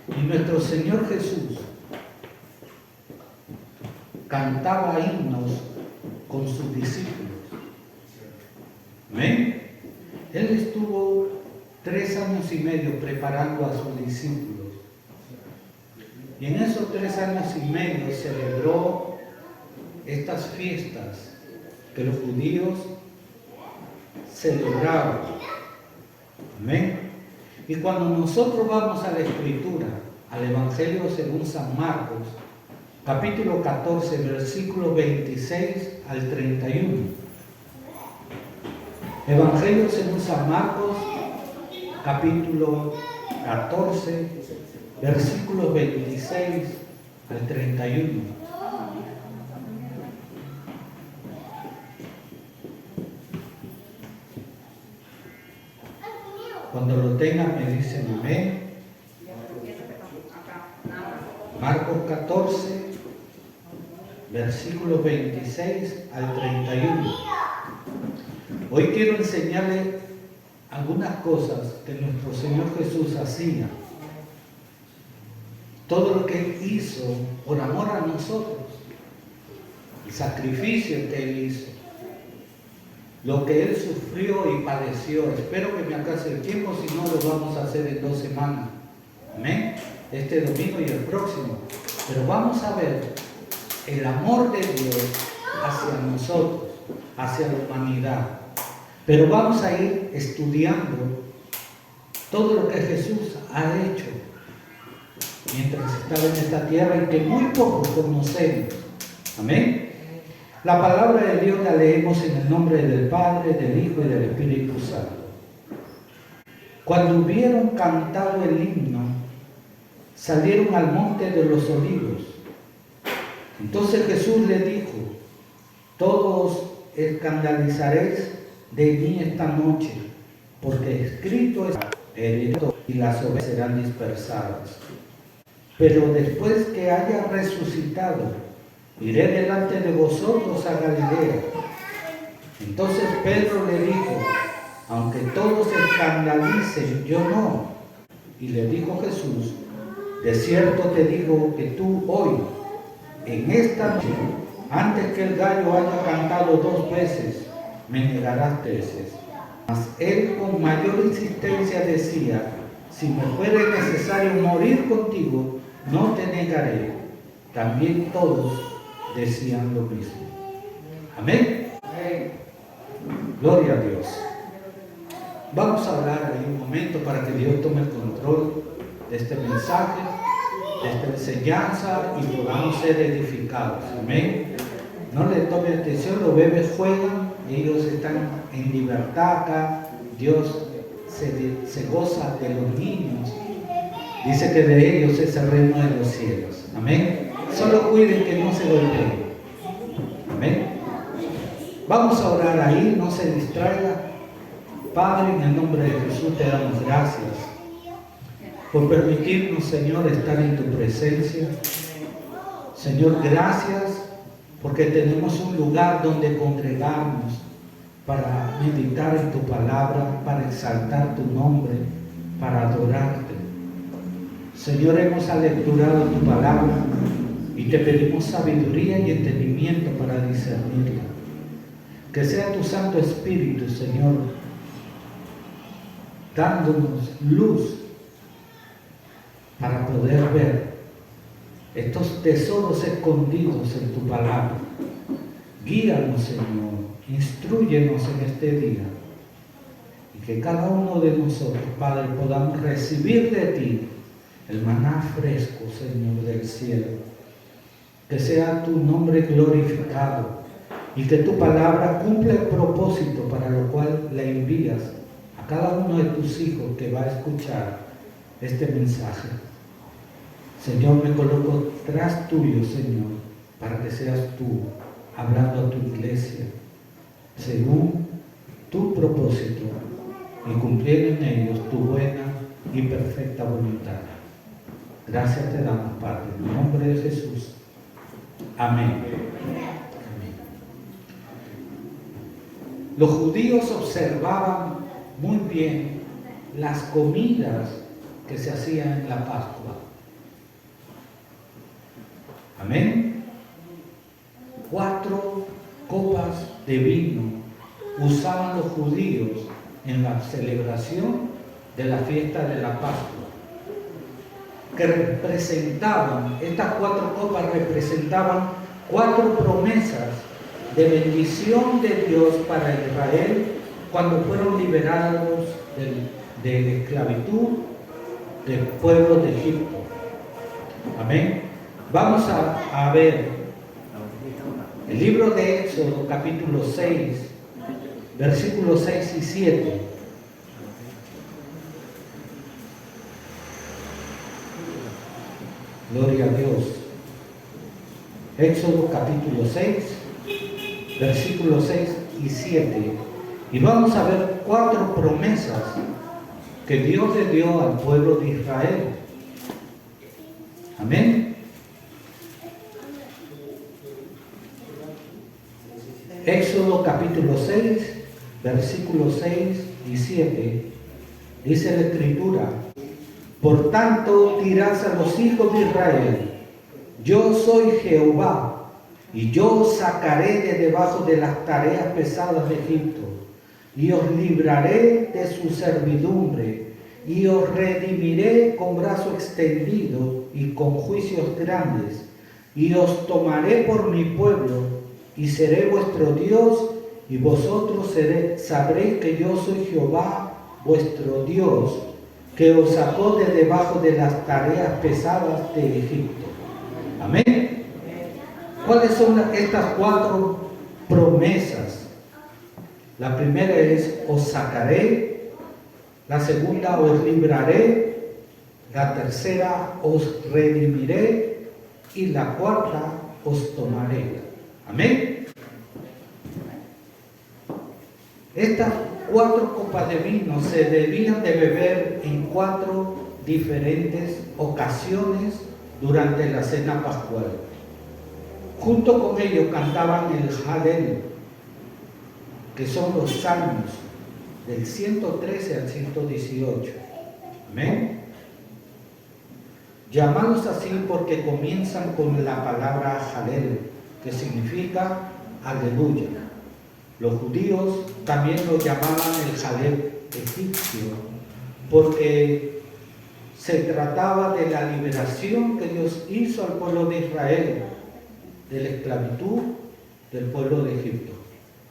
Y nuestro Señor Jesús cantaba himnos con sus discípulos. ¿Amén? Él estuvo 3 años y medio preparando a sus discípulos. Y en esos 3 años y medio celebró estas fiestas que los judíos celebraban. Amén. Y cuando nosotros vamos a la Escritura, al Evangelio según San Marcos, capítulo 14, versículo 26 al 31. Evangelio según San Marcos, capítulo 14, versículos 26 al 31. Cuando lo tengan me dicen amén. Marcos 14, versículos 26 al 31. Hoy quiero enseñarles algunas cosas que nuestro Señor Jesús hacía. Todo lo que Él hizo por amor a nosotros. El sacrificio que Él hizo. Lo que Él sufrió y padeció. Espero que me alcance el tiempo, si no lo vamos a hacer en 2 semanas. Amén. Este domingo y el próximo. Pero vamos a ver el amor de Dios hacia nosotros, hacia la humanidad. Pero vamos a ir estudiando todo lo que Jesús ha hecho mientras estaba en esta tierra y que muy pocos conocemos. Amén. La palabra de Dios la leemos en el nombre del Padre, del Hijo y del Espíritu Santo. Cuando hubieron cantado el himno, salieron al monte de los olivos. Entonces Jesús le dijo: todos escandalizaréis de mí esta noche, porque escrito está, heredero y las ovejas serán dispersadas. Pero después que haya resucitado, iré delante de vosotros a Galilea. Entonces Pedro le dijo: aunque todos se escandalicen, yo no. Y le dijo Jesús: de cierto te digo que tú hoy, en esta noche, antes que el gallo haya cantado 2 veces, me negarás 3 veces. Mas él con mayor insistencia decía: si me fuere necesario morir contigo, no te negaré. También todos decían lo mismo. Amén. Gloria a Dios. Vamos a hablar ahí un momento para que Dios tome el control de este mensaje, de esta enseñanza, y podamos ser edificados. Amén. No le tome atención, los bebés juegan, ellos están en libertad acá. Dios se goza de los niños. Dice que de ellos es el reino de los cielos. Amén. Solo cuiden que no se golpeen. Amén. Vamos a orar ahí, no se distraiga. Padre, en el nombre de Jesús te damos gracias por permitirnos, Señor, estar en tu presencia. Señor, gracias porque tenemos un lugar donde congregarnos para meditar en tu palabra, para exaltar tu nombre, para adorarte. Señor, hemos alecturado tu palabra y te pedimos sabiduría y entendimiento para discernirla. Que sea tu Santo Espíritu, Señor, dándonos luz para poder ver estos tesoros escondidos en tu palabra. Guíanos, Señor, instrúyenos en este día y que cada uno de nosotros, Padre, podamos recibir de ti el maná fresco, Señor, del cielo. Que sea tu nombre glorificado y que tu palabra cumpla el propósito para lo cual la envías a cada uno de tus hijos que va a escuchar este mensaje. Señor, me coloco tras tuyo, Señor, para que seas tú hablando a tu iglesia según tu propósito y cumpliendo en ellos tu buena y perfecta voluntad. Gracias te damos, Padre, en el nombre de Jesús. Amén. Amén. Los judíos observaban muy bien las comidas que se hacían en la Pascua. Amén. 4 copas de vino usaban los judíos en la celebración de la fiesta de la Pascua, que representaban, estas 4 copas representaban 4 promesas de bendición de Dios para Israel cuando fueron liberados de la esclavitud del pueblo de Egipto. Amén. Vamos a ver el libro de Éxodo, capítulo 6, versículos 6 y 7. Gloria a Dios. Éxodo capítulo 6, versículos 6 y 7. Y vamos a ver 4 promesas que Dios le dio al pueblo de Israel. Amén. Éxodo capítulo 6, versículos 6 y 7. Dice la Escritura: por tanto dirás a los hijos de Israel: yo soy Jehová, y yo os sacaré de debajo de las tareas pesadas de Egipto, y os libraré de su servidumbre, y os redimiré con brazo extendido y con juicios grandes, y os tomaré por mi pueblo, y seré vuestro Dios, y vosotros sabréis que yo soy Jehová, vuestro Dios, que os sacó de debajo de las tareas pesadas de Egipto. Amén. ¿Cuáles son estas 4 promesas? La primera es: os sacaré. La segunda: os libraré. La tercera: os redimiré. Y la cuarta: os tomaré. Amén. Estas 4 copas de vino se debían de beber en 4 diferentes ocasiones durante la cena pascual. Junto con ellos cantaban el Halel, que son los salmos del 113 al 118. Amén. Llamados así porque comienzan con la palabra Halel, que significa aleluya. Los judíos también lo llamaban el Halel egipcio, porque se trataba de la liberación que Dios hizo al pueblo de Israel de la esclavitud del pueblo de Egipto.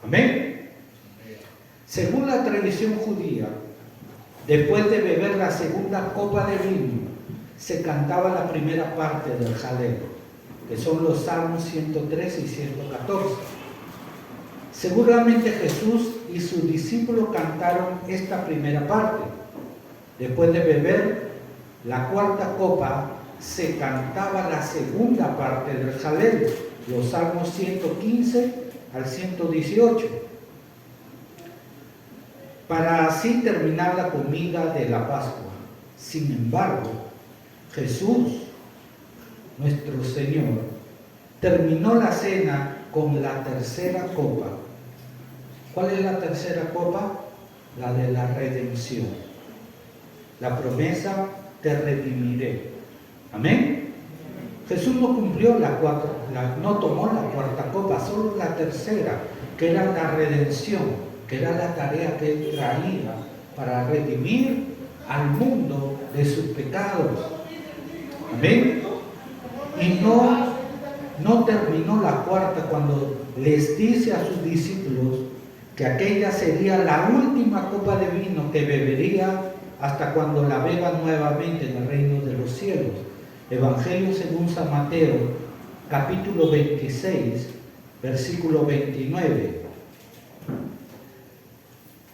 Amén. Según la tradición judía, después de beber la segunda copa de vino, se cantaba la primera parte del Halel, que son los Salmos 113 y 114. Seguramente Jesús y sus discípulos cantaron esta primera parte. Después de beber la cuarta copa, se cantaba la segunda parte del Halel, los Salmos 115 al 118, para así terminar la comida de la Pascua. Sin embargo, Jesús, nuestro Señor, terminó la cena con la tercera copa. ¿Cuál es la tercera copa? La de la redención. La promesa: te redimiré. Amén. Jesús no cumplió no tomó la cuarta copa, solo la tercera, que era la redención, que era la tarea que él traía para redimir al mundo de sus pecados. Amén. Y no terminó la cuarta cuando les dice a sus discípulos que aquella sería la última copa de vino que bebería hasta cuando la beba nuevamente en el reino de los cielos. Evangelio según San Mateo, capítulo 26, versículo 29.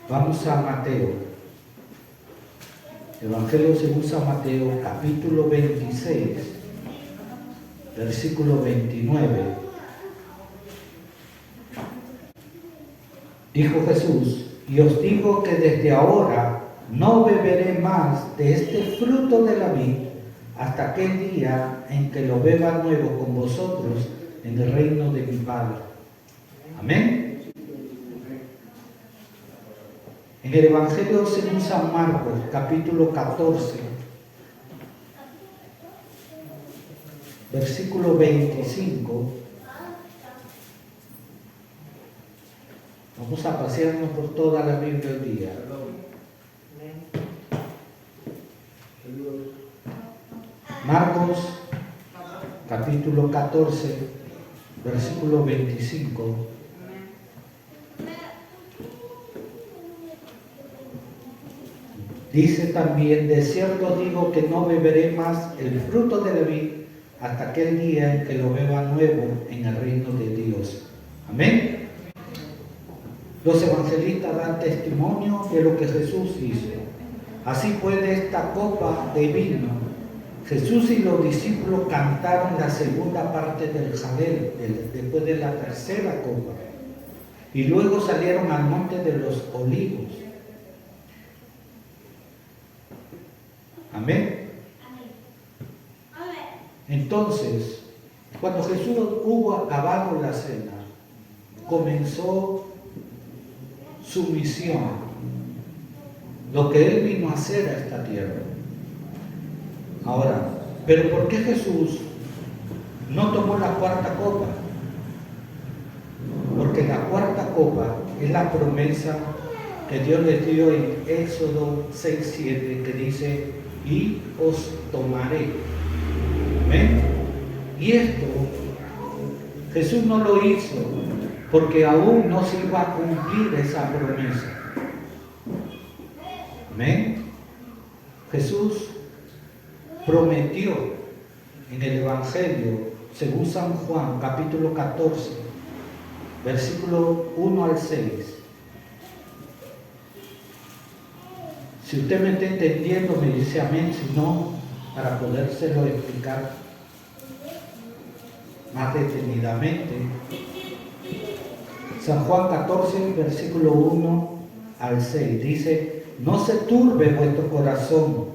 Vamos a Mateo. Evangelio según San Mateo, capítulo 26, versículo 29. Dijo Jesús: y os digo que desde ahora no beberé más de este fruto de la vid hasta aquel día en que lo beba nuevo con vosotros en el reino de mi Padre. Amén. En el Evangelio según San Marcos, capítulo 14, versículo 25. Vamos a pasearnos por toda la Biblia hoy día. Marcos, capítulo 14, versículo 25. Dice también: de cierto digo que no beberé más el fruto de la vid hasta aquel día en que lo beba nuevo en el reino de Dios. Amén. Los evangelistas dan testimonio de lo que Jesús hizo. Así pues, de esta copa de vino, Jesús y los discípulos cantaron la segunda parte del jalel, después de la tercera copa, y luego salieron al monte de los olivos. Amén. Entonces, cuando Jesús hubo acabado la cena, comenzó su misión, lo que Él vino a hacer a esta tierra. Ahora, ¿pero por qué Jesús no tomó la cuarta copa? Porque la cuarta copa es la promesa que Dios les dio en Éxodo 6:7, que dice: y os tomaré. ¿Ven? Y esto Jesús no lo hizo porque aún no se iba a cumplir esa promesa. ¿Ven? Jesús prometió en el Evangelio, según San Juan, capítulo 14, versículo 1 al 6. Si usted me está entendiendo, me dice amén; si no, para podérselo explicar más detenidamente. San Juan 14, versículo 1 al 6, dice: no se turbe vuestro corazón,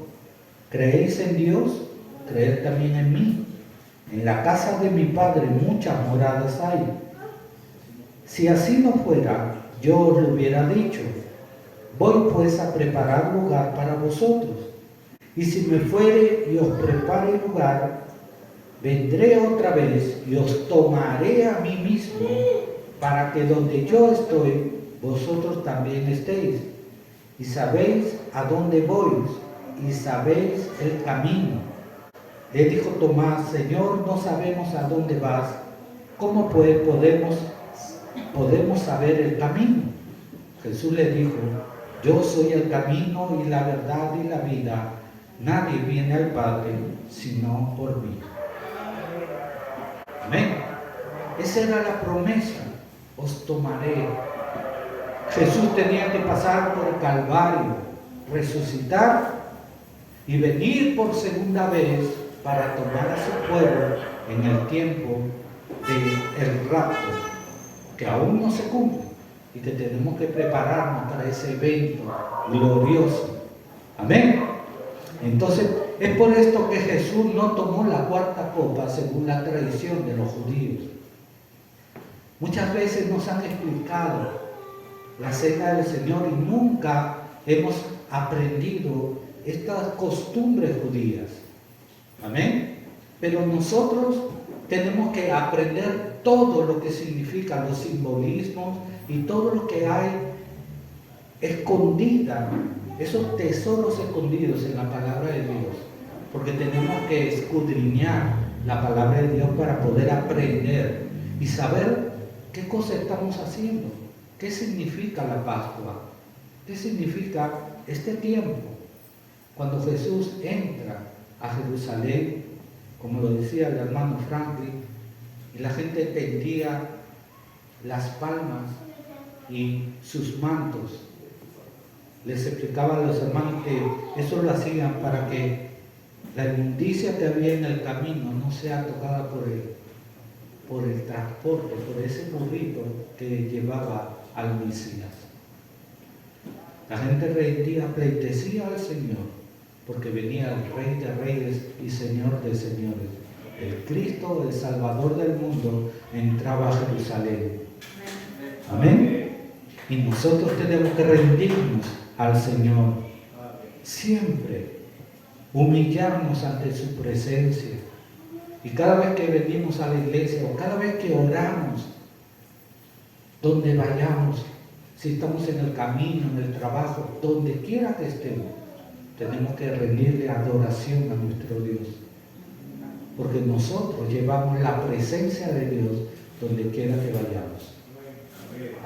creéis en Dios, creed también en mí. En la casa de mi Padre muchas moradas hay. Si así no fuera, yo os lo hubiera dicho. Voy pues a preparar lugar para vosotros. Y si me fuere y os prepare lugar, vendré otra vez y os tomaré a mí mismo, para que donde yo estoy, vosotros también estéis. Y sabéis a dónde voy, y sabéis el camino. Le dijo Tomás: Señor, no sabemos a dónde vas. ¿Cómo pues podemos saber el camino? Jesús le dijo: yo soy el camino y la verdad y la vida. Nadie viene al Padre sino por mí. Amén. Esa era la promesa: os tomaré. Jesús tenía que pasar por el Calvario, resucitar y venir por segunda vez para tomar a su pueblo en el tiempo del rapto, que aún no se cumple y que tenemos que prepararnos para ese evento glorioso. Amén. Entonces, es por esto que Jesús no tomó la cuarta copa según la tradición de los judíos. Muchas veces nos han explicado la cena del Señor y nunca hemos aprendido estas costumbres judías. Amén. Pero nosotros tenemos que aprender todo lo que significa los simbolismos y todo lo que hay escondida, esos tesoros escondidos en la palabra de Dios, porque tenemos que escudriñar la palabra de Dios para poder aprender y saber qué cosa estamos haciendo, qué significa la Pascua, qué significa este tiempo. Cuando Jesús entra a Jerusalén, como lo decía el hermano Franklin, y la gente tendía las palmas y sus mantos. Les explicaba a los hermanos que eso lo hacían para que la inmundicia que había en el camino no sea tocada por el transporte, por ese burrito que llevaba al Mesías. La gente rendía pleitesía al Señor, porque venía el Rey de Reyes y Señor de Señores. El Cristo, el Salvador del mundo, entraba a Jerusalén. Amén. Y nosotros tenemos que rendirnos al Señor siempre, humillarnos ante su presencia Y cada vez que venimos a la iglesia o cada vez que oramos, donde vayamos, si estamos en el camino, en el trabajo, donde quiera que estemos, tenemos que rendirle adoración a nuestro Dios. Porque nosotros llevamos la presencia de Dios donde quiera que vayamos.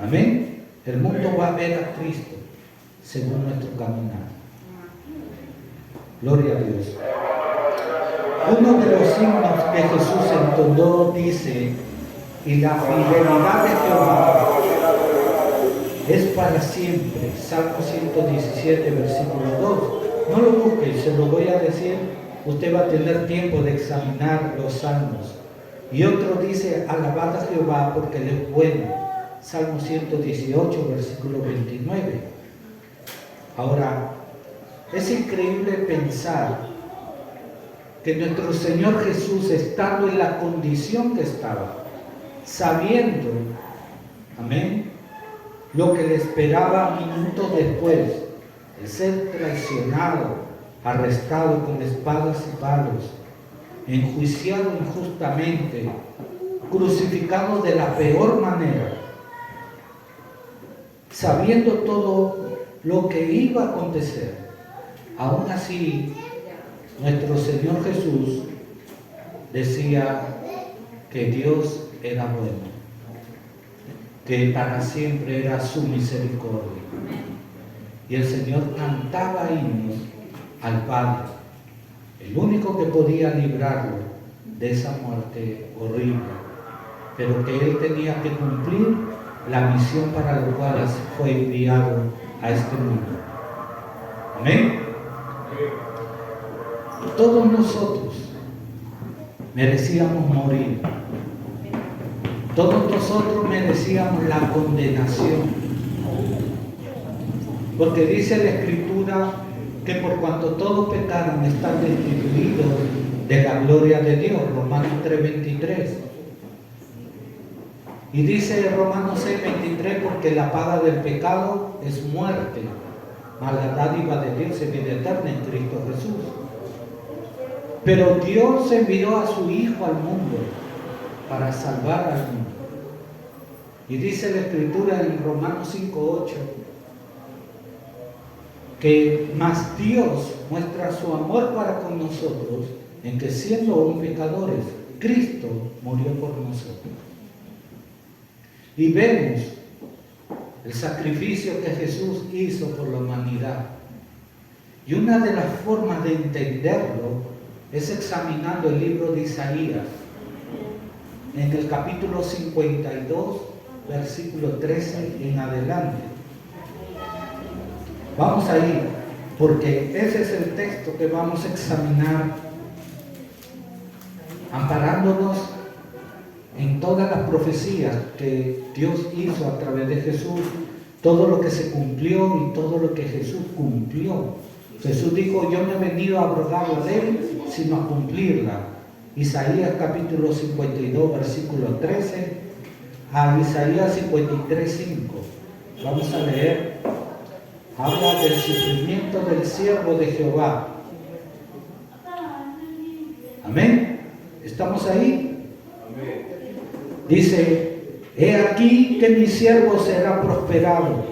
Amén. El mundo va a ver a Cristo según nuestro caminar. Gloria a Dios. Uno de los himnos que Jesús entonó dice: y la fidelidad de Jehová es para siempre. Salmo 117, versículo 2. No lo busque, se lo voy a decir. Usted va a tener tiempo de examinar los salmos. Y otro dice: alabad a Jehová porque Él es bueno. Salmo 118, versículo 29. Ahora, es increíble pensar que nuestro Señor Jesús, estando en la condición que estaba, sabiendo, amén, lo que le esperaba minutos después, de ser traicionado, arrestado con espadas y palos, enjuiciado injustamente, crucificado de la peor manera, sabiendo todo lo que iba a acontecer, aún así, nuestro Señor Jesús decía que Dios era bueno, que para siempre era su misericordia. Y el Señor cantaba himnos al Padre, el único que podía librarlo de esa muerte horrible, pero que Él tenía que cumplir la misión para la cual fue enviado a este mundo. Amén. Todos nosotros merecíamos morir. Todos nosotros merecíamos la condenación. Porque dice la Escritura que por cuanto todos pecaron están destituidos de la gloria de Dios. Romanos 3:23. Y dice Romanos 6:23, porque la paga del pecado es muerte, mas la dádiva de Dios es vida eterna en Cristo Jesús. Pero Dios envió a su Hijo al mundo para salvar al mundo. Y dice la Escritura en Romanos 5:8 que más Dios muestra su amor para con nosotros en que siendo aún pecadores, Cristo murió por nosotros. Y vemos el sacrificio que Jesús hizo por la humanidad. Y una de las formas de entenderlo es examinando el libro de Isaías, en el capítulo 52, versículo 13 en adelante. Vamos a ir, porque ese es el texto que vamos a examinar, amparándonos en todas las profecías que Dios hizo a través de Jesús, todo lo que se cumplió y todo lo que Jesús cumplió. Jesús dijo: yo no he venido a abrogar la ley, sino a cumplirla. Isaías capítulo 52, versículo 13, a Isaías 53, 5. Vamos a leer. Habla del sufrimiento del siervo de Jehová. Amén. ¿Estamos ahí? Dice: he aquí que mi siervo será prosperado,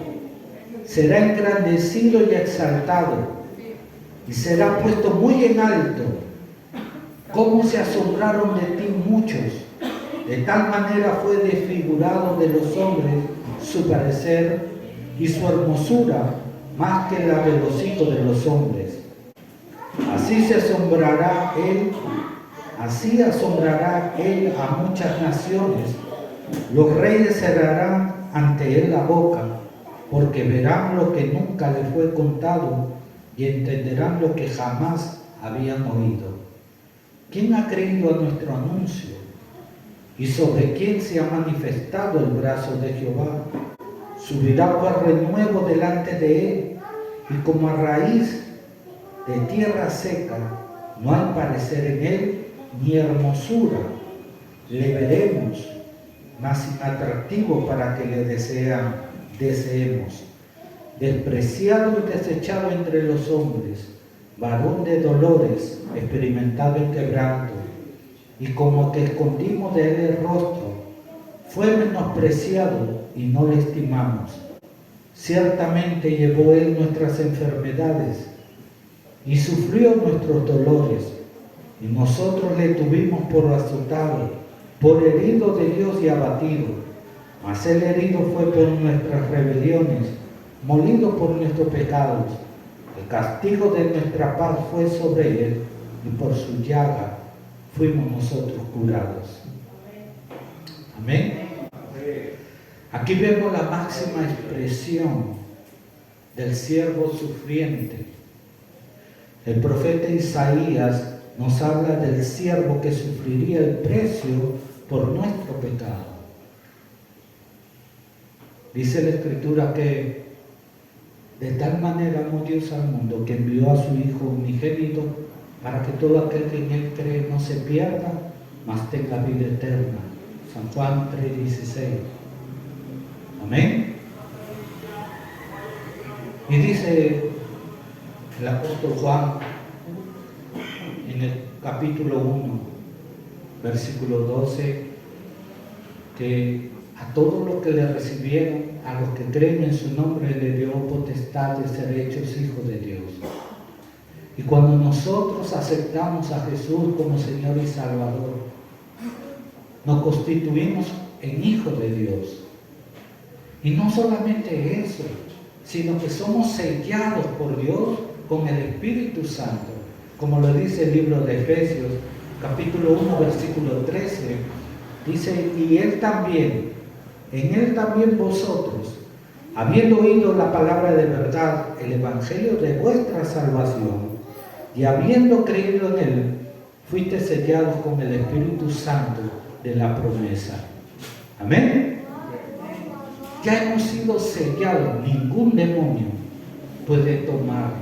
será engrandecido y exaltado, y será puesto muy en alto. Cómo se asombraron de ti muchos, de tal manera fue desfigurado de los hombres su parecer y su hermosura más que la de los hijos de los hombres. Así se asombrará él, así asombrará él a muchas naciones. Los reyes cerrarán ante él la boca, porque verán lo que nunca le fue contado y entenderán lo que jamás habían oído. ¿Quién ha creído a nuestro anuncio? ¿Y sobre quién se ha manifestado el brazo de Jehová? Subirá por renuevo delante de él, y como a raíz de tierra seca, no hay parecer en él ni hermosura. Le veremos, mas inatractivo para que le deseemos. Despreciado y desechado entre los hombres, varón de dolores, experimentado en quebranto, y como que escondimos de él el rostro. Fue menospreciado y no le estimamos. Ciertamente llevó él nuestras enfermedades y sufrió nuestros dolores, y nosotros le tuvimos por azotado, por herido de Dios y abatido. Mas el herido fue por nuestras rebeliones, molido por nuestros pecados. El castigo de nuestra paz fue sobre él, y por su llaga fuimos nosotros curados. Amén. Aquí vemos la máxima expresión del siervo sufriente. El profeta Isaías nos habla del siervo que sufriría el precio por nuestro pecado. Dice la Escritura que de tal manera amó Dios al mundo que envió a su Hijo unigénito para que todo aquel que en él cree no se pierda, mas tenga vida eterna. San Juan 3:16. Amén. Y dice el apóstol Juan en el capítulo 1, versículo 12, que a todos los que le recibieron, a los que creen en su nombre, le dio potestad de ser hechos hijos de Dios. Y cuando nosotros aceptamos a Jesús como Señor y Salvador, nos constituimos en hijos de Dios. Y no solamente eso, sino que somos sellados por Dios con el Espíritu Santo, como lo dice el libro de Efesios, capítulo 1, versículo 13, dice, y Él también, en Él también vosotros, habiendo oído la palabra de verdad, el evangelio de vuestra salvación, y habiendo creído en Él, fuiste sellados con el Espíritu Santo de la promesa. Amén. Ya hemos sido sellados, ningún demonio puede tomarnos.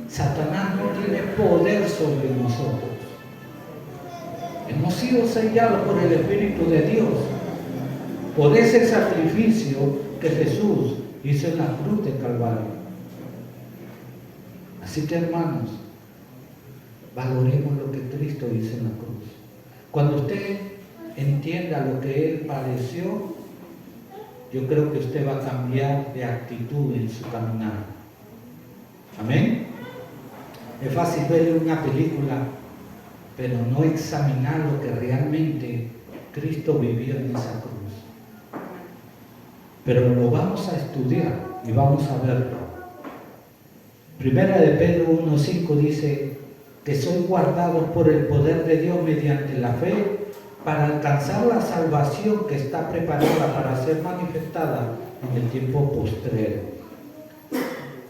Satanás no tiene poder sobre nosotros. Hemos sido sellados por el Espíritu de Dios, por ese sacrificio que Jesús hizo en la cruz de Calvario. Así que, hermanos, valoremos lo que Cristo hizo en la cruz. Cuando usted entienda lo que Él padeció, yo creo que usted va a cambiar de actitud en su caminar. Amén. Es fácil ver una película, pero no examinar lo que realmente Cristo vivió en esa cruz. Pero lo vamos a estudiar y vamos a verlo. Primera de Pedro 1:5 dice que sois guardados por el poder de Dios mediante la fe para alcanzar la salvación que está preparada para ser manifestada en el tiempo postrero.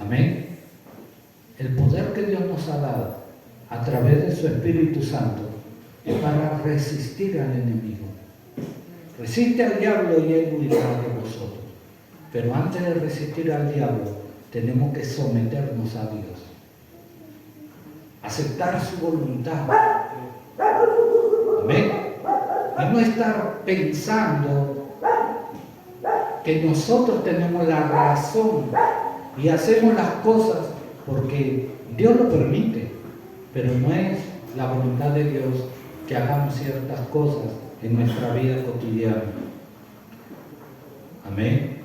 Amén. El poder que Dios nos ha dado a través de su Espíritu Santo es para resistir al enemigo. Resiste al diablo y él huirá de vosotros. Pero antes de resistir al diablo, tenemos que someternos a Dios. Aceptar su voluntad. Amén. Y no estar pensando que nosotros tenemos la razón y hacemos las cosas porque Dios lo permite, pero no es la voluntad de Dios que hagamos ciertas cosas en nuestra vida cotidiana. Amén.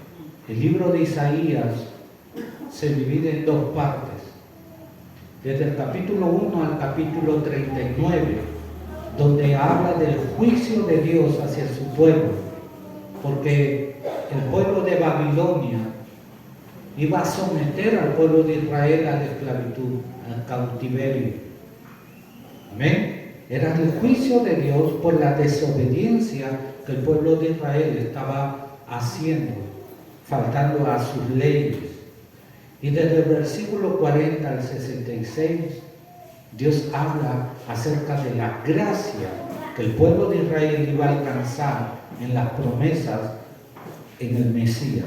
El libro de Isaías se divide en dos partes. Desde el capítulo 1 al capítulo 39, donde habla del juicio de Dios hacia su pueblo, porque el pueblo de Babilonia iba a someter al pueblo de Israel a la esclavitud, al cautiverio. Amén. Era el juicio de Dios por la desobediencia que el pueblo de Israel estaba haciendo, faltando a sus leyes. Y desde el versículo 40 al 66, Dios habla acerca de la gracia que el pueblo de Israel iba a alcanzar en las promesas en el Mesías.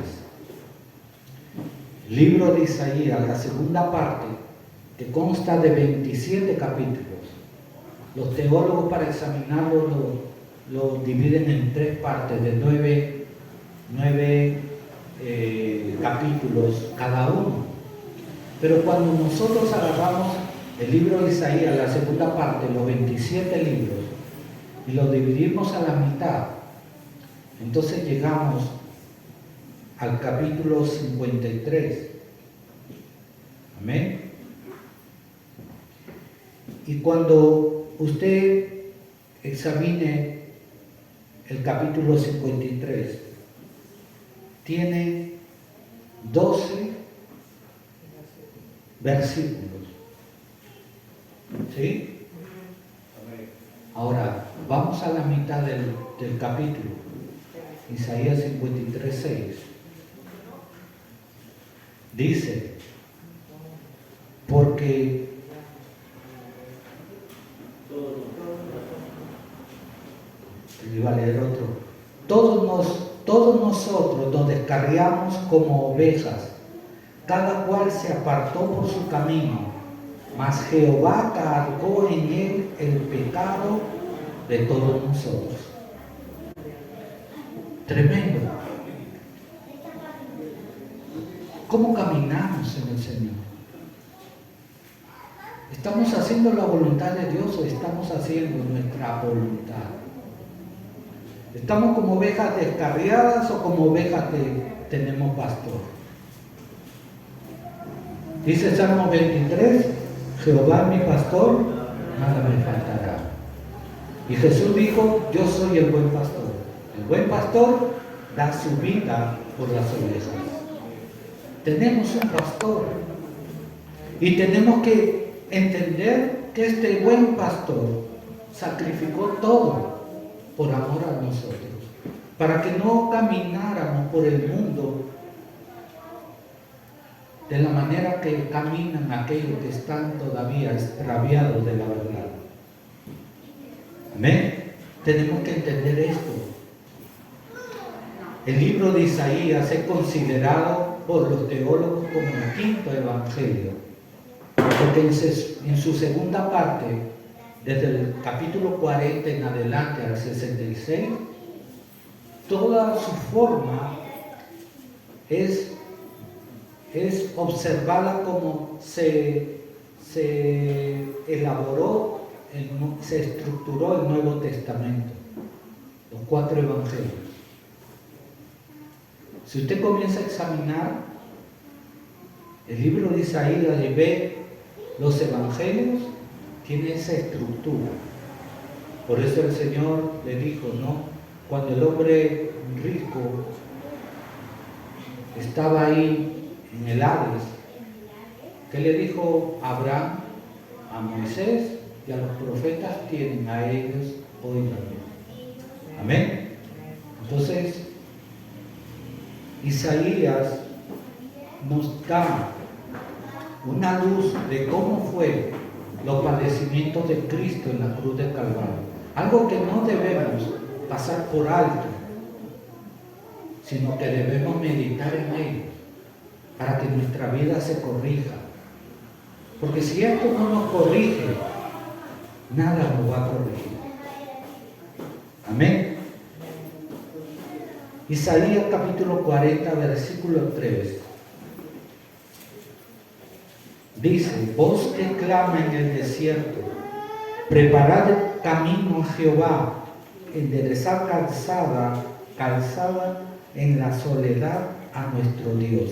El libro de Isaías, la segunda parte, que consta de 27 capítulos. Los teólogos, para examinarlo, lo dividen en tres partes de 9 capítulos cada uno. Pero cuando nosotros agarramos el libro de Isaías, la segunda parte, los 27 libros, y lo dividimos a la mitad, entonces llegamos al capítulo 53. Amén. Y cuando usted examine el capítulo 53, tiene 12 versículos. ¿Sí? Ahora, vamos a la mitad del capítulo. Isaías 53, 6. Dice, porque iba a leer otro. Todos nosotros nos descarriamos como ovejas, cada cual se apartó por su camino, mas Jehová cargó en él el pecado de todos nosotros. Tremendo. ¿Cómo caminamos en el Señor? ¿Estamos haciendo la voluntad de Dios o estamos haciendo nuestra voluntad? ¿Estamos como ovejas descarriadas o como ovejas que tenemos pastor? Dice Salmo 23, Jehová es mi pastor, nada me faltará. Y Jesús dijo, yo soy el buen pastor. El buen pastor da su vida por las ovejas. Tenemos un pastor y tenemos que entender que este buen pastor sacrificó todo por amor a nosotros, para que no camináramos por el mundo de la manera que caminan aquellos que están todavía extraviados de la verdad. Amén. Tenemos que entender esto. El libro de Isaías es considerado por los teólogos como el quinto evangelio, porque en su segunda parte, desde el capítulo 40 en adelante al 66, toda su forma es observada como se elaboró, se estructuró el Nuevo Testamento, los 4 evangelios. Si usted comienza a examinar el libro de Isaías y ve los evangelios, tiene esa estructura. Por eso el Señor le dijo, ¿no? Cuando el hombre rico estaba ahí en el Hades, ¿qué le dijo Abraham? A Moisés y a los profetas tienen, a ellos oigan. Amén. Entonces, Isaías nos da una luz de cómo fue los padecimientos de Cristo en la cruz del Calvario. Algo que no debemos pasar por alto, sino que debemos meditar en ello para que nuestra vida se corrija. Porque si esto no nos corrige, nada nos va a corregir. Amén. Isaías capítulo 40, versículo 3. Dice, voz que clama en el desierto, preparad el camino a Jehová, enderezad calzada en la soledad a nuestro Dios.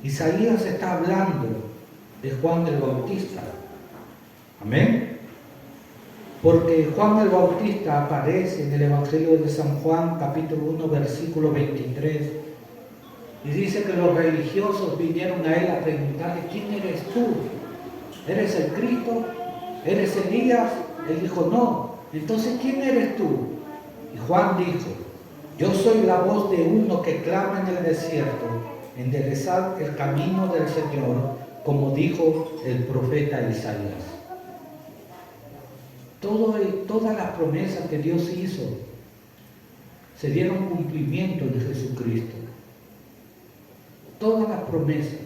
Isaías está hablando de Juan el Bautista. Amén. Porque Juan el Bautista aparece en el Evangelio de San Juan, capítulo 1, versículo 23. Y dice que los religiosos vinieron a él a preguntarle, ¿quién eres tú? ¿Eres el Cristo? ¿Eres Elías? Él dijo, no. Entonces, ¿quién eres tú? Y Juan dijo, yo soy la voz de uno que clama en el desierto, enderezad el camino del Señor, como dijo el profeta Isaías. Todas las promesas que Dios hizo se dieron cumplimiento en Jesucristo. Todas las promesas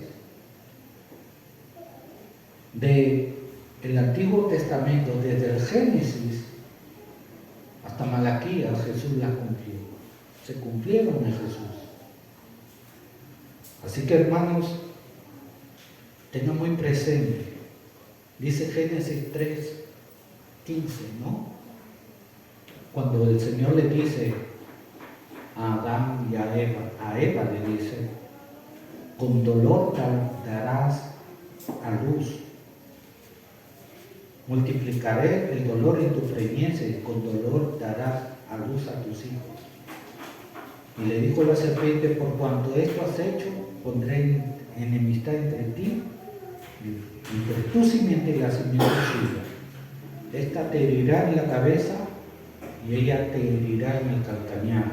del Antiguo Testamento, desde el Génesis hasta Malaquías, Jesús las cumplió. Se cumplieron en Jesús. Así que, hermanos, tengan muy presente Dice Génesis 3:15, ¿no? Cuando el Señor le dice a Adán y a Eva le dice, con dolor darás a luz. Multiplicaré el dolor en tu preñez y con dolor darás a luz a tus hijos. Y le dijo la serpiente, por cuanto esto has hecho, pondré enemistad entre ti, entre tu simiente y la simiente suya. Esta te herirá en la cabeza y ella te herirá en el calcañar.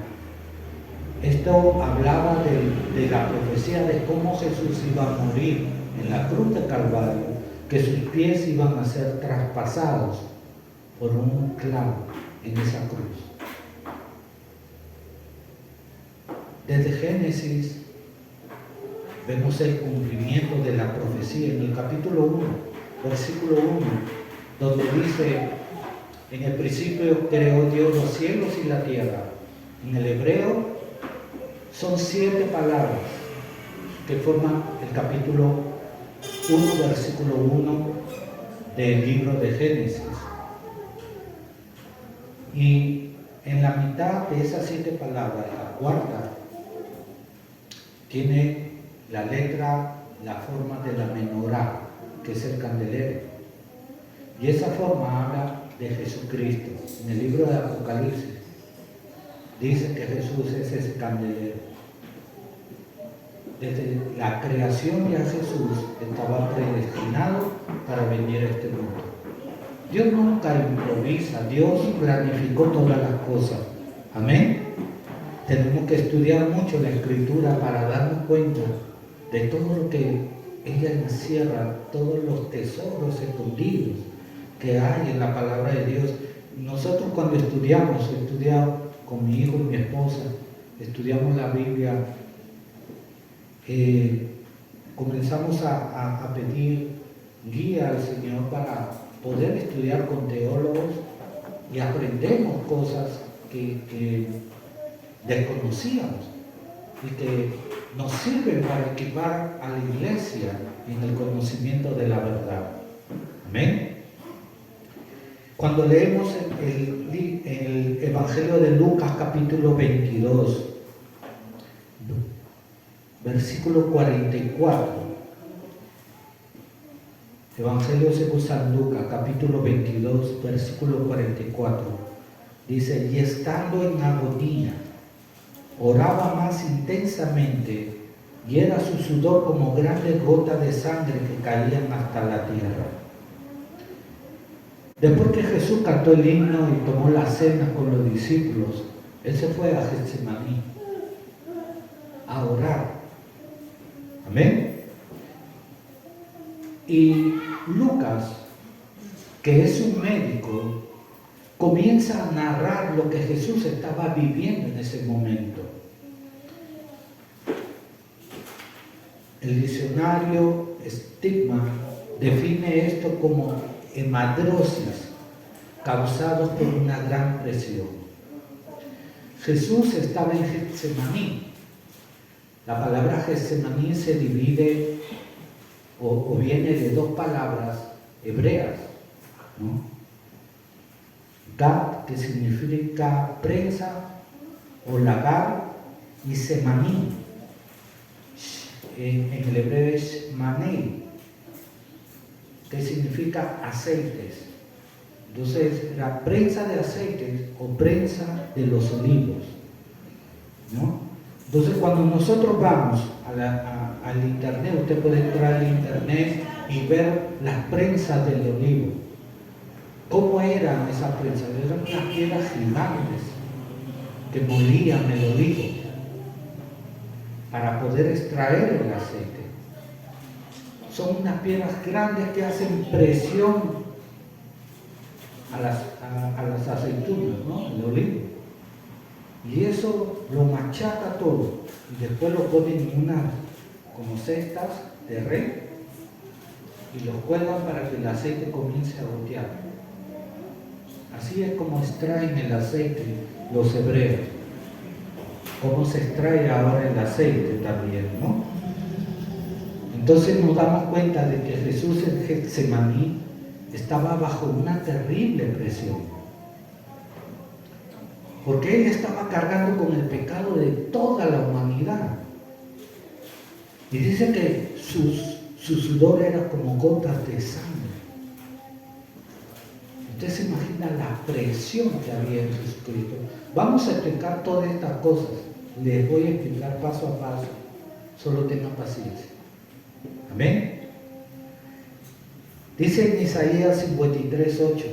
Esto hablaba de la profecía de cómo Jesús iba a morir en la cruz de Calvario, que sus pies iban a ser traspasados por un clavo en esa cruz. Desde Génesis vemos el cumplimiento de la profecía en el capítulo 1, versículo 1, donde dice, en el principio creó Dios los cielos y la tierra. En el hebreo son 7 palabras que forman el capítulo 1, versículo 1 del libro de Génesis. Y en la mitad de esas 7 palabras, la cuarta, tiene la letra, la forma de la menorá, que es el candelero. Y esa forma habla de Jesucristo. En el libro de Apocalipsis dice que Jesús es ese candelero. Desde la creación ya Jesús estaba predestinado para venir a este mundo. Dios nunca improvisa, Dios planificó todas las cosas. Amén. Tenemos que estudiar mucho la Escritura para darnos cuenta de todo lo que ella encierra, todos los tesoros escondidos que hay en la palabra de Dios. Nosotros cuando estudiamos, he estudiado con mi hijo y mi esposa, estudiamos la Biblia, comenzamos a pedir guía al Señor para poder estudiar con teólogos y aprendemos cosas que desconocíamos y que nos sirven para equipar a la iglesia en el conocimiento de la verdad. Amén. Cuando leemos el Evangelio de Lucas capítulo 22, versículo 44, Evangelio según San Lucas capítulo 22, versículo 44, dice, y estando en agonía, oraba más intensamente, y era su sudor como grandes gotas de sangre que caían hasta la tierra. Después que Jesús cantó el himno y tomó la cena con los discípulos, Él se fue a Getsemaní a orar. Amén. Y Lucas, que es un médico, comienza a narrar lo que Jesús estaba viviendo en ese momento. El diccionario Estigma define esto como hemadrosis causados por una gran presión. Jesús estaba en Getsemaní. La palabra Getsemaní se divide o viene de 2 palabras hebreas, ¿no? Gad, que significa prensa o lagar, y semaní, en el hebreo es manei, que significa aceites. Entonces, la prensa de aceites o prensa de los olivos, ¿no? Entonces, cuando nosotros vamos al internet, usted puede entrar al internet y ver las prensas del olivo. ¿Cómo eran esas prensas? Eran unas piedras gigantes que molían el olivo para poder extraer el aceite. Son unas piedras grandes que hacen presión a las aceitunas, ¿no? El olivo. Y eso lo machaca todo y después lo ponen en unas como cestas de red y los cuelgan para que el aceite comience a gotear. Así es como extraen el aceite los hebreos. Como se extrae ahora el aceite también, ¿no? Entonces nos damos cuenta de que Jesús en Getsemaní estaba bajo una terrible presión, porque él estaba cargando con el pecado de toda la humanidad. Y dice que su sudor era como gotas de sangre. Usted se imagina la presión que había en Jesucristo. Vamos a explicar todas estas cosas. Les voy a explicar paso a paso. Solo tengan paciencia. Amén. Dice en Isaías 53:8.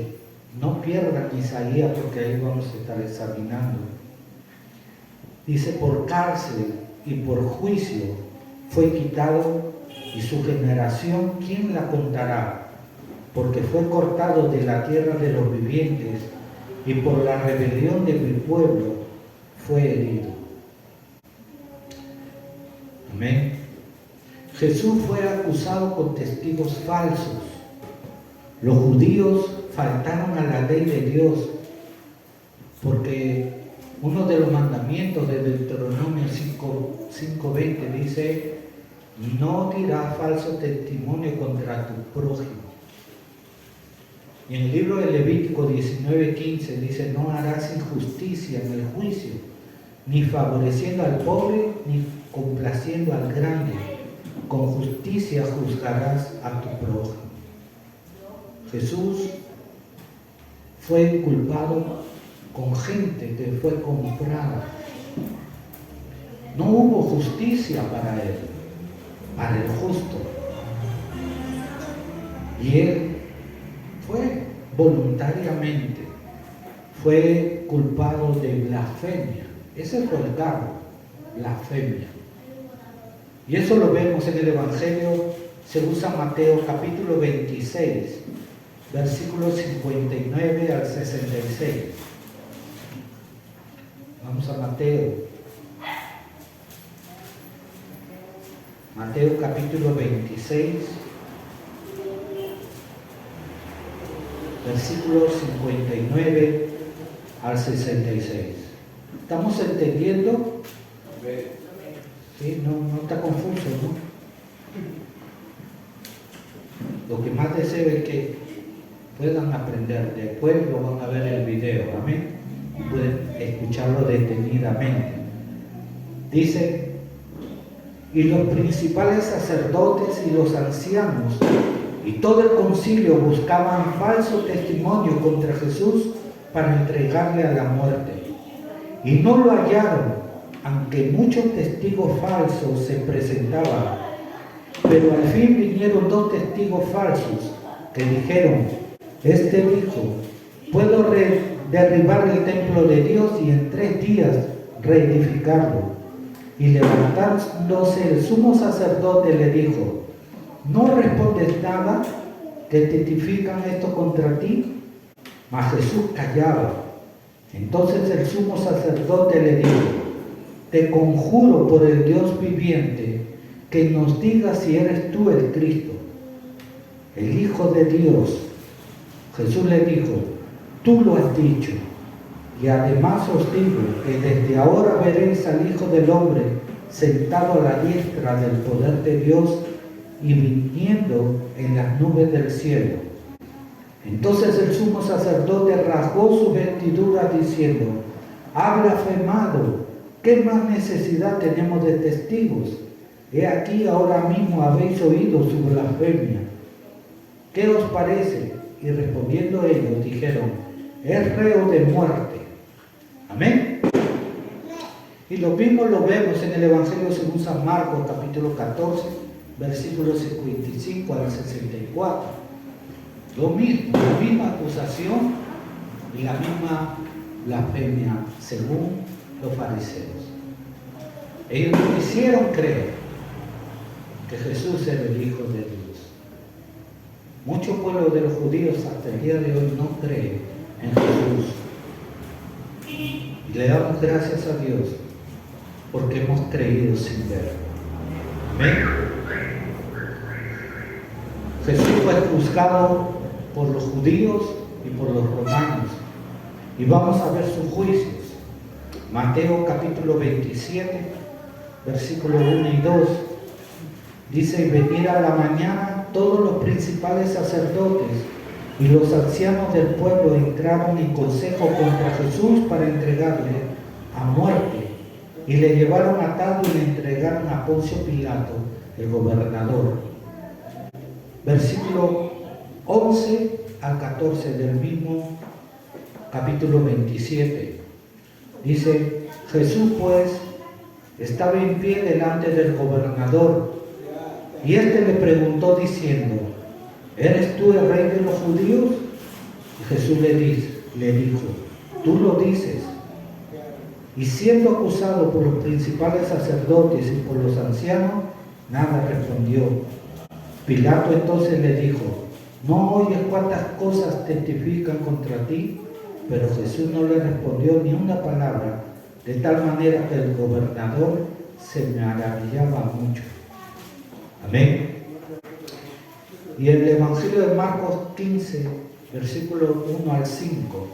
No pierdan Isaías porque ahí vamos a estar examinando. Dice, por cárcel y por juicio fue quitado, y su generación, ¿quién la contará? Porque fue cortado de la tierra de los vivientes, y por la rebelión de mi pueblo fue herido. Amén. Jesús fue acusado con testigos falsos. Los judíos faltaron a la ley de Dios, porque uno de los mandamientos de Deuteronomio 5:20 dice, no dirás falso testimonio contra tu prójimo. Y en el libro de Levítico 19:15 dice, no harás injusticia en el juicio, ni favoreciendo al pobre, ni complaciendo al grande. Con justicia juzgarás a tu prójimo. Jesús fue culpado con gente que fue comprada. No hubo justicia para él, para el justo. Y él fue voluntariamente, fue culpado de blasfemia. Ese fue el cargo, blasfemia. Y eso lo vemos en el Evangelio según San Mateo capítulo 26, versículos 59 al 66. Vamos a Mateo. Mateo capítulo 26, versículos 59 al 66. ¿Estamos entendiendo? ¿Sí? No está confuso, ¿no? Lo que más deseo es que puedan aprender. Después lo van a ver el video, amén. Pueden escucharlo detenidamente. Dice, y los principales sacerdotes y los ancianos y todo el concilio buscaban falso testimonio contra Jesús para entregarle a la muerte. Y no lo hallaron, aunque muchos testigos falsos se presentaban. Pero al fin vinieron 2 testigos falsos que dijeron, este dijo, puedo derribar el templo de Dios y en 3 días reedificarlo. Y levantándose el sumo sacerdote le dijo, ¿no respondes nada que testifican esto contra ti? Mas Jesús callaba. Entonces el sumo sacerdote le dijo, te conjuro por el Dios viviente, que nos digas si eres tú el Cristo, el Hijo de Dios. Jesús le dijo, tú lo has dicho, y además os digo que desde ahora veréis al Hijo del Hombre sentado a la diestra del poder de Dios y viniendo en las nubes del cielo. Entonces el sumo sacerdote rasgó su vestidura diciendo, ha blasfemado, ¿qué más necesidad tenemos de testigos? He aquí ahora mismo habéis oído su blasfemia. ¿Qué os parece? Y respondiendo ellos dijeron, es reo de muerte. Amén. Y lo mismo lo vemos en el Evangelio según San Marcos capítulo 14, versículos 55 al 64. Lo mismo, la misma acusación y la misma blasfemia según los fariseos. Ellos no quisieron creer que Jesús era el Hijo de Dios. Muchos pueblos de los judíos hasta el día de hoy no creen en Jesús. Y le damos gracias a Dios porque hemos creído sin ver. Amén. Jesús fue juzgado por los judíos y por los romanos. Y vamos a ver sus juicios. Mateo capítulo 27, versículos 1 y 2. Dice, y venir a la mañana todos los principales sacerdotes Y los ancianos del pueblo entraron en consejo contra Jesús para entregarle a muerte. Y le llevaron atado y le entregaron a Poncio Pilato, el gobernador. Versículo 11 al 14 del mismo capítulo 27. Dice: Jesús pues estaba en pie delante del gobernador, y éste le preguntó diciendo: ¿Eres tú el rey de los judíos? Y Jesús le dijo: tú lo dices. Y siendo acusado por los principales sacerdotes y por los ancianos, nada respondió. Pilato entonces le dijo: ¿no oyes cuántas cosas testifican contra ti? Pero Jesús no le respondió ni una palabra, de tal manera que el gobernador se maravillaba mucho. Amén. Y el Evangelio de Marcos 15, versículo 1 al 5.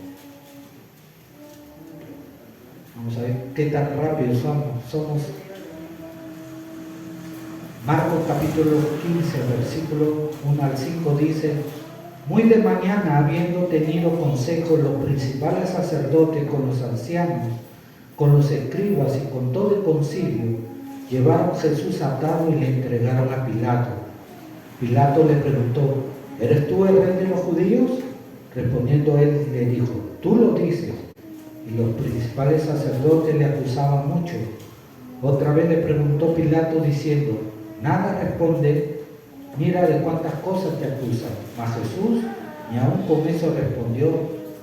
Vamos a ver qué tan rápido somos. Marcos capítulo 15, versículo 1 al 5 dice: muy de mañana, habiendo tenido consejo los principales sacerdotes con los ancianos, con los escribas y con todo el concilio, llevaron a Jesús atado y le entregaron a Pilato. Pilato le preguntó: ¿eres tú el rey de los judíos? Respondiendo él, le dijo: tú lo dices. Y los principales sacerdotes le acusaban mucho. Otra vez le preguntó Pilato diciendo: ¿nada responde? Mira de cuántas cosas te acusan. Mas Jesús ni aun con eso respondió,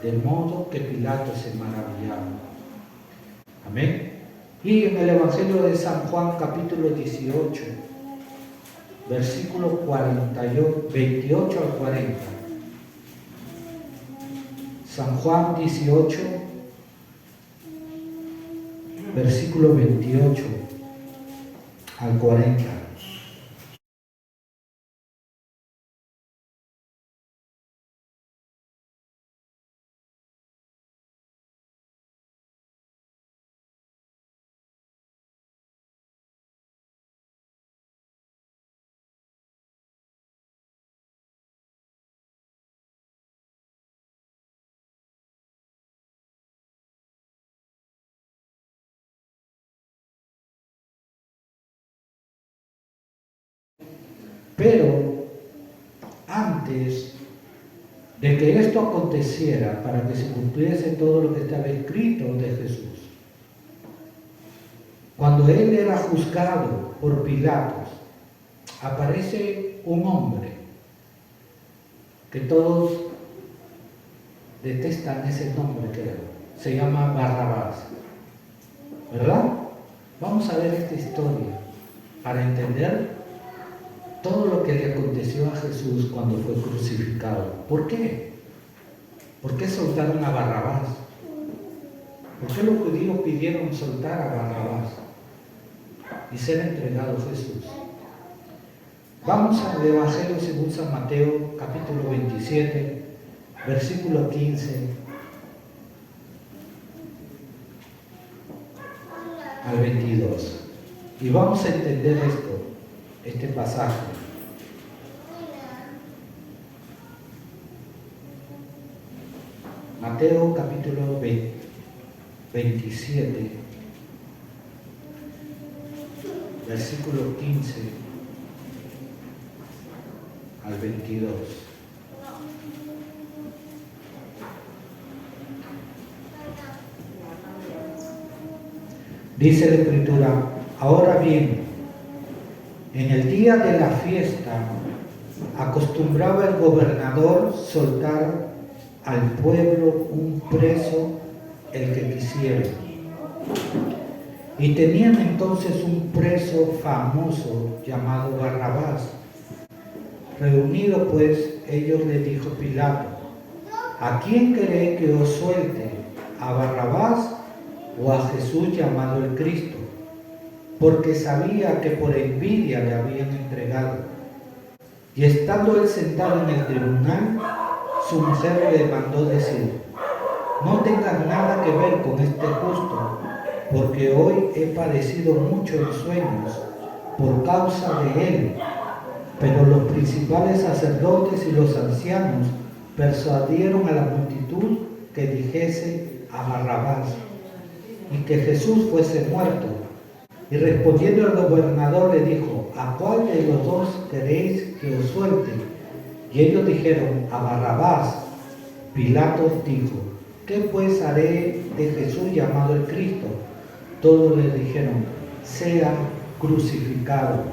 de modo que Pilato se maravillaba. Amén. Y en el Evangelio de San Juan capítulo 18, versículo 28 al 40. San Juan 18, versículo 28 al 40. Pero antes de que esto aconteciera, para que se cumpliese todo lo que estaba escrito de Jesús, cuando él era juzgado por Pilatos, aparece un hombre que todos detestan ese nombre, creo. Se llama Barrabás, ¿verdad? Vamos a ver esta historia para entender todo lo que le aconteció a Jesús cuando fue crucificado. ¿Por qué? ¿Por qué soltaron a Barrabás? ¿Por qué los judíos pidieron soltar a Barrabás y ser entregado a Jesús? Vamos al Evangelio según San Mateo, capítulo 27, versículo 15 al 22. Y vamos a entender este pasaje. Mateo capítulo 27, versículo 15 al 22. Dice la Escritura: ahora bien, en el día de la fiesta acostumbraba el gobernador soltar al pueblo un preso, el que quisiera. Y tenían entonces un preso famoso llamado Barrabás. Reunido pues, ellos le dijo Pilato: ¿a quién queréis que os suelte? ¿A Barrabás o a Jesús llamado el Cristo? Porque sabía que por envidia le habían entregado. Y estando él sentado en el tribunal, su mujer le mandó decir: no tengas nada que ver con este justo, porque hoy he padecido mucho en sueños por causa de él. Pero los principales sacerdotes y los ancianos persuadieron a la multitud que dijese a Barrabás y que Jesús fuese muerto. Y respondiendo el gobernador le dijo: ¿a cuál de los dos queréis que os suelte? Y ellos dijeron: a Barrabás. Pilato dijo: ¿qué pues haré de Jesús llamado el Cristo? Todos le dijeron: sea crucificado.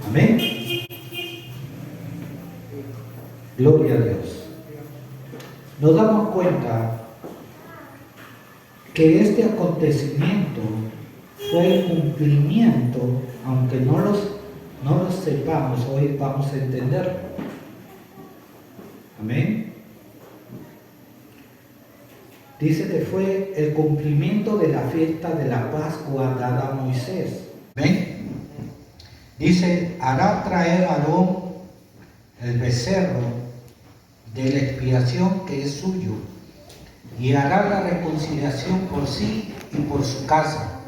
Amén. Gloria a Dios. Nos damos cuenta que este acontecimiento fue el cumplimiento, aunque no los sepamos, hoy vamos a entenderlo. Amén. Dice que fue el cumplimiento de la fiesta de la Pascua dada a Moisés. ¿Ven? Dice: hará traer a Aarón el becerro de la expiación que es suyo, y hará la reconciliación por sí y por su casa.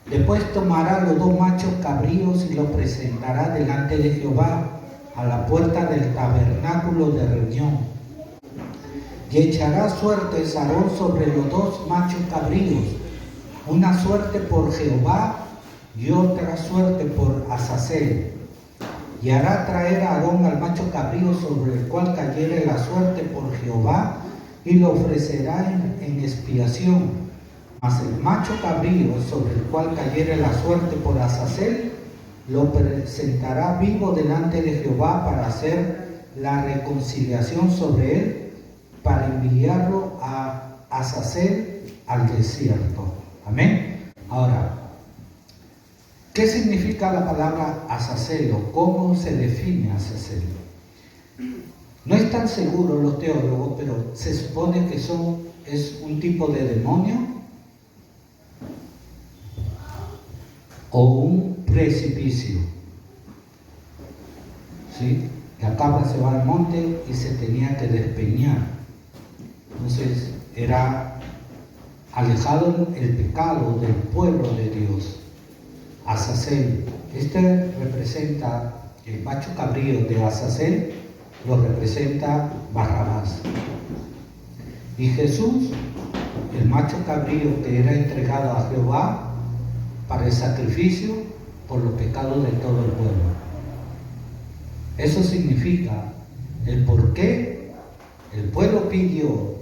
Después tomará los dos machos cabríos y los presentará delante de Jehová a la puerta del tabernáculo de reunión. Y echará suertes Aarón sobre los dos machos cabríos, una suerte por Jehová y otra suerte por Azazel. Y hará traer a Aarón al macho cabrío sobre el cual cayere la suerte por Jehová, y lo ofrecerá en expiación. Mas el macho cabrío sobre el cual cayere la suerte por Azazel, lo presentará vivo delante de Jehová para hacer la reconciliación sobre él, para enviarlo a Azazel al desierto. Amén. Ahora, ¿qué significa la palabra Azazel o cómo se define Azazel? No están seguros los teólogos, pero se supone que es un tipo de demonio o un precipicio. ¿Sí? La cabra se va al monte y se tenía que despeñar. Entonces era alejado el pecado del pueblo de Dios. Azazel, este representa el macho cabrío de Azazel, lo representa Barrabás. Y Jesús, el macho cabrío que era entregado a Jehová para el sacrificio por los pecados de todo el pueblo. Eso significa el por qué el pueblo pidió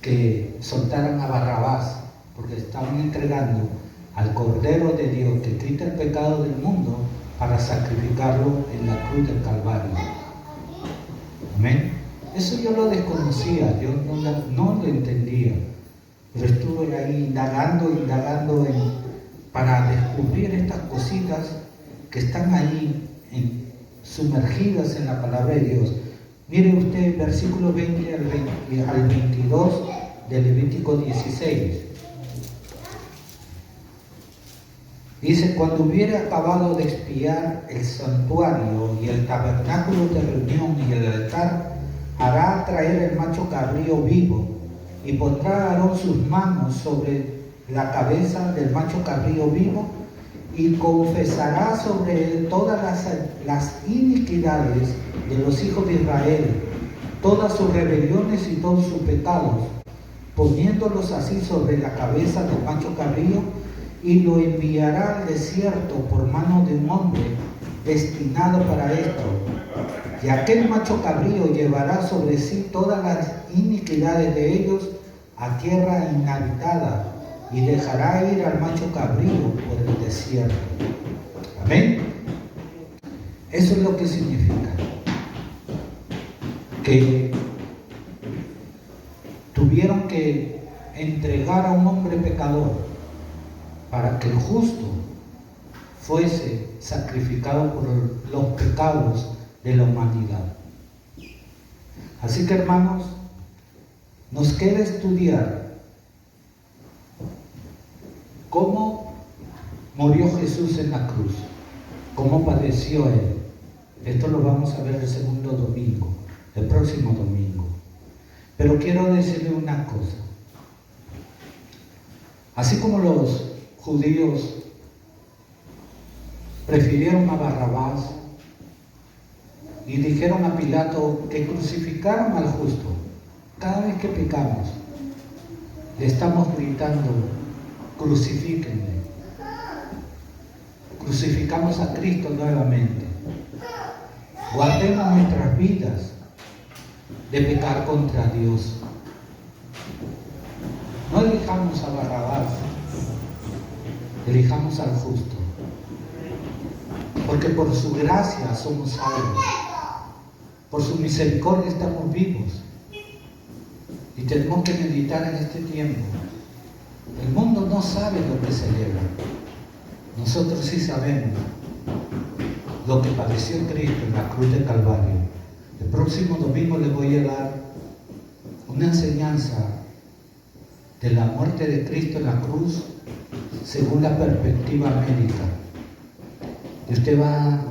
que soltaran a Barrabás, porque estaban entregando al Cordero de Dios que quita el pecado del mundo para sacrificarlo en la cruz del Calvario. Amén. Eso yo lo desconocía, yo no lo entendía, pero estuve ahí indagando para descubrir estas cositas que están ahí sumergidas en la palabra de Dios. Mire usted versículo 20 al 22 de Levítico 16. Dice: cuando hubiere acabado de expiar el santuario y el tabernáculo de reunión y el altar, hará traer el macho cabrío vivo, y pondrá Aarón sus manos sobre la cabeza del macho cabrío vivo, y confesará sobre él todas las iniquidades de los hijos de Israel, todas sus rebeliones y todos sus pecados, poniéndolos así sobre la cabeza del macho cabrío, y lo enviará al desierto por mano de un hombre destinado para esto. Y aquel macho cabrío llevará sobre sí todas las iniquidades de ellos a tierra inhabitada, y dejará ir al macho cabrío por el desierto. Amén. Eso es lo que significa. Que tuvieron que entregar a un hombre pecador para que el justo fuese sacrificado por los pecados de la humanidad. Así que, hermanos, nos queda estudiar cómo murió Jesús en la cruz, cómo padeció Él. Esto lo vamos a ver el segundo domingo, el próximo domingo. Pero quiero decirle una cosa. Así como los judíos prefirieron a Barrabás y dijeron a Pilato que crucificaron al justo. Cada vez que pecamos, le estamos gritando, crucifíquenme. Crucificamos a Cristo nuevamente. Guardemos nuestras vidas de pecar contra Dios. No elijamos a Barrabás, elijamos al justo. Porque por su gracia somos salvos. Por su misericordia estamos vivos. Y tenemos que meditar en este tiempo. El mundo no sabe lo que celebra. Nosotros sí sabemos lo que padeció Cristo en la cruz del Calvario. El próximo domingo les voy a dar una enseñanza de la muerte de Cristo en la cruz según la perspectiva médica. Y usted va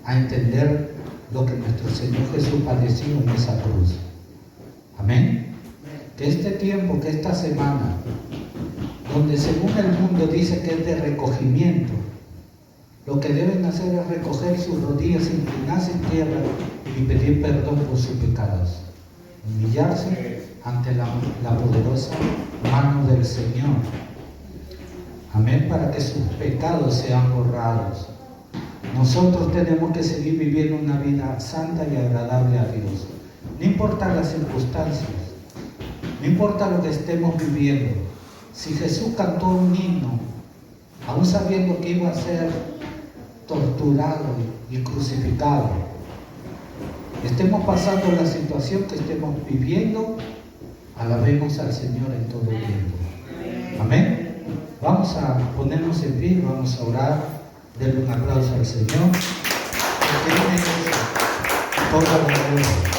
a entender lo que nuestro Señor Jesús padeció en esa cruz. Amén. Que este tiempo, que esta semana, donde según el mundo dice que es de recogimiento, lo que deben hacer es recoger sus rodillas, inclinarse en tierra y pedir perdón por sus pecados. Humillarse ante la poderosa mano del Señor. Amén, para que sus pecados sean borrados. Nosotros tenemos que seguir viviendo una vida santa y agradable a Dios. No importa las circunstancias, no importa lo que estemos viviendo. Si Jesús cantó un himno, aún sabiendo que iba a ser torturado y crucificado, estemos pasando la situación que estemos viviendo, alabemos al Señor en todo el tiempo. Amén. Vamos a ponernos en pie, vamos a orar, denle un aplauso al Señor. Toda la gloria.